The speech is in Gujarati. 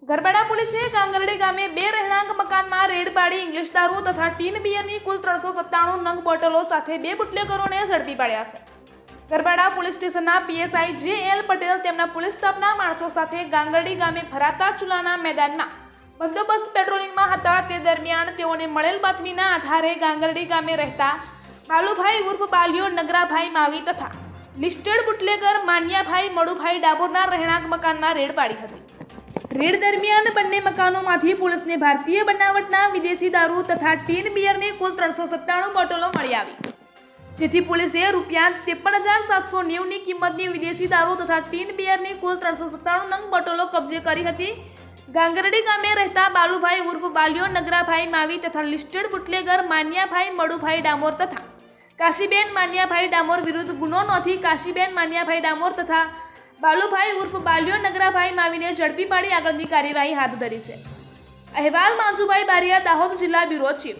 ગરબાડા પોલીસે ગાંગરડી ગામે 2 રહેણાંક મકાનમાં રેડ પાડી ઇંગ્લિશ દારૂ તથા ટીન બિયરની કુલ 397 નંગ બોટલો સાથે 2 બુટલેગરોને ઝડપી પાડ્યા છે। ગરબાડા પોલીસ સ્ટેશનના પીએસઆઈ જે.એલ. પટેલ તેમના પોલીસ સ્ટાફના માણસો સાથે ગાંગરડી ગામે ભરાતા ચૂલાના મેદાનમાં બંદોબસ્ત પેટ્રોલિંગમાં હતા। તે દરમિયાન તેઓને મળેલ બાતમીના આધારે ગાંગરડી ગામે રહેતા બાલુભાઈ ઉર્ફ બાલિયો નગરાભાઈ માવી તથા લિસ્ટેડ બુટલેગર માન્યાભાઈ મડુભાઈ ડાબોરના રહેણાંક મકાનમાં રેડ પાડી હતી। રેડ દરમિયાન બંને મકાનોમાંથી પોલીસને ભારતીય બનાવટના વિદેશી દારૂ તથા ટીન બિયરની કુલ 397 બોટલો મળી આવી, જેથી પોલીસે ₹53,790 ની કિંમતની વિદેશી દારૂ તથા ટીન બિયરની કુલ 397 નંગ બોટલો કબજે કરી હતી। ગાંગરડી ગામે રહેતા બાલુભાઈ ઉર્ફ બાલિયો નગરાભાઈ માવી તથા લિસ્ટેડ બુટલેગર માન્યાભાઈ મડુભાઈ ડામોર તથા કાશીબેન માન્યાભાઈ ડામોર વિરુદ્ધ ગુનો નોંધી કાશીબેન માન્યાભાઈ ડામોર તથા બાલુભાઈ ઉર્ફ બાલિયો નગરાભાઈ માવીને ઝડપી પાડી આગળની કાર્યવાહી હાથ ધરી છે। અહેવાલ માંજુભાઈ બારિયા, દાહોદ જિલ્લા બ્યુરો ચીફ।